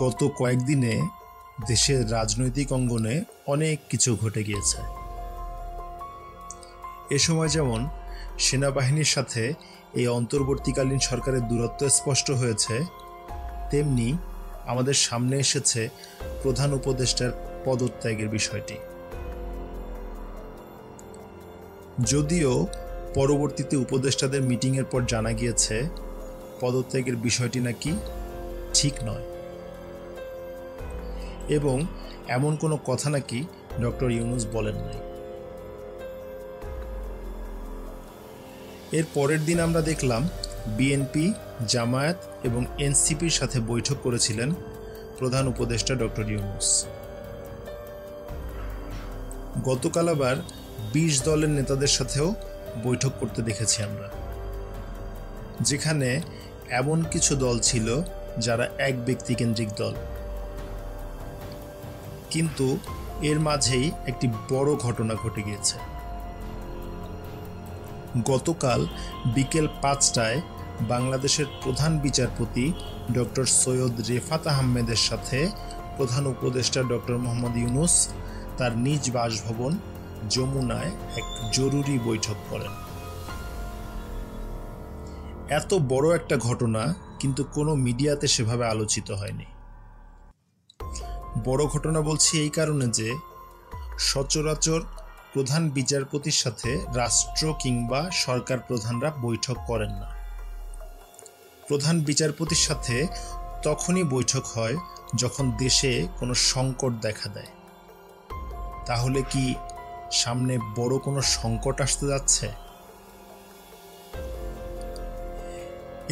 গত কয়েকদিনে দেশের রাজনৈতিক অঙ্গনে অনেক কিছু ঘটে গিয়েছে। এ সময় যেমন সেনাবাহিনীর সাথে এই অন্তর্বর্তীকালীন সরকারের দূরত্ব স্পষ্ট হয়েছে, তেমনি আমাদের সামনে এসেছে প্রধান উপদেষ্টার পদত্যাগের বিষয়টি। যদিও পরবর্তীতে উপদেষ্টাদের মিটিংয়ের পর জানা গিয়েছে পদত্যাগের বিষয়টি নাকি ঠিক নয় এবং এমন কোনো কথা নাকি ডক্টর ইউনূস বলেন নাই। এর পরের দিন আমরা দেখলাম বিএনপি, জামায়াত এবং এনসিপির সাথে বৈঠক করেছিলেন প্রধান উপদেষ্টা ডক্টর ইউনূস। গতকাল আবার ২০ দলের নেতাদের সাথেও বৈঠক করতে দেখেছি আমরা, যেখানে এমন কিছু দল ছিল যারা এক ব্যক্তিকেন্দ্রিক দল। কিন্তু এর মাঝেই একটি বড় ঘটনা ঘটে গিয়েছে। গতকাল বিকেল ৫টায় বাংলাদেশের প্রধান বিচারপতি ডক্টর সৈয়দ রেফাত আহমেদের সাথে প্রধান উপদেষ্টা ডক্টর মোহাম্মদ ইউনূস তার নিজ বাসভবন যমুনায় এক জরুরি বৈঠক করেন। এত বড় একটা ঘটনা কিন্তু কোনো মিডিয়াতে সেভাবে আলোচিত হয়নি। বড় ঘটনা বলছি এই কারণে যে সচরাচর প্রধান বিচারপতির সাথে রাষ্ট্র কিংবা সরকার প্রধানরা বৈঠক করেন না। প্রধান বিচারপতির সাথে তখনই বৈঠক হয় যখন দেশে কোনো সংকট দেখা দেয়। তাহলে কি সামনে বড় কোনো সংকট আসতে যাচ্ছে?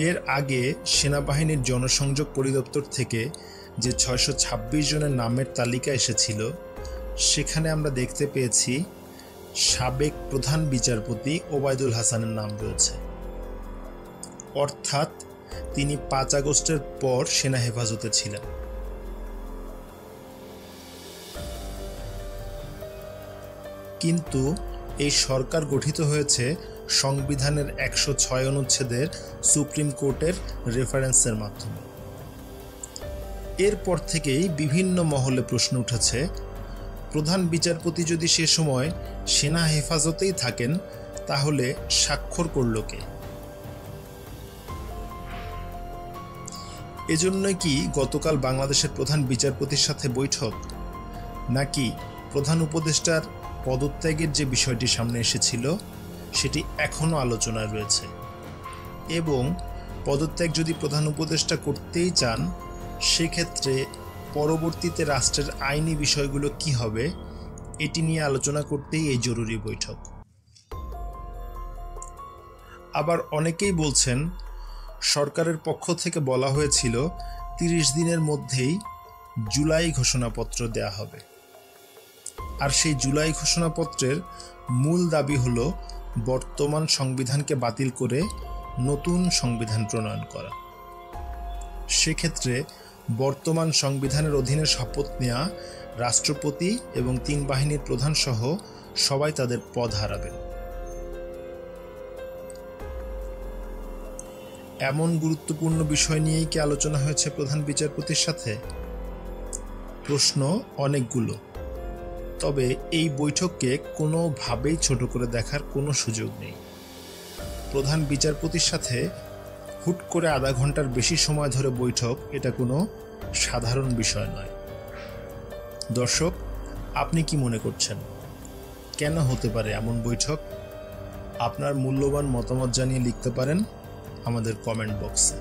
এর আগে সেনাবাহিনীর জনসংযোগ পরিদপ্তর থেকে যে ৬২৬ জনের নামের তালিকা এসেছিল, সেখানে আমরা দেখতে পেয়েছি সাবেক প্রধান বিচারপতি ওবায়দুল হাসানের নাম রয়েছে। অর্থাৎ তিনি ৫ আগস্টের পর সেনা হেফাজতে ছিলেন। কিন্তু এই সরকার গঠিত হয়েছে সংবিধানের ১০৬ অনুচ্ছেদের সুপ্রিম কোর্টের রেফারেন্সের মাধ্যমে। এরপর থেকেই বিভিন্ন মহলে প্রশ্ন উঠেছে, প্রধান বিচারপতি যদি সে সময় সেনা হেফাজতেই থাকেন তাহলে স্বাক্ষর করল কে? এজন্যই কি গতকাল বাংলাদেশের প্রধান বিচারপতির সাথে বৈঠক, নাকি প্রধান উপদেষ্টার পদত্যাগের যে বিষয়টি সামনে এসেছিল সেটি এখনও আলোচনায় রয়েছে? এবং পদত্যাগ যদি প্রধান উপদেষ্টা করতেই চান, সেক্ষেত্রে পরবর্তীতে রাষ্ট্রের আইনি বিষয়গুলো কি হবে, এটি নিয়ে আলোচনা করতেই এই জরুরি বৈঠক। আবার অনেকেই বলছেন সরকারের পক্ষ থেকে বলা হয়েছিল ৩০ দিনের মধ্যেই জুলাই ঘোষণাপত্র দেয়া হবে। আর সেই জুলাই ঘোষণাপত্রের মূল দাবি হলো বর্তমান সংবিধানকে বাতিল করে নতুন সংবিধান প্রণয়ন করা। সেক্ষেত্রে বর্তমান সংবিধানের অধীনে শপথ নেওয়া রাষ্ট্রপতি এবং ৩ বাহিনীর প্রধান সহ সবাই তাদের পদ হারাবেন। এমন গুরুত্বপূর্ণ বিষয় নিয়েই কি আলোচনা হয়েছে প্রধান বিচারপতির সাথে? প্রশ্ন অনেকগুলো, তবে এই বৈঠককে কোনোভাবেই ছোট করে দেখার কোনো সুযোগ নেই। প্রধান বিচারপতির সাথে হুট করে আধা ঘন্টার বেশি সময় ধরে বৈঠক, এটা কোনো সাধারণ বিষয় নয়। দর্শক, আপনি কি মনে করছেন, কেন হতে পারে এমন বৈঠক? আপনার মূল্যবান মতামত জানিয়ে লিখতে পারেন আমাদের কমেন্ট বক্সে।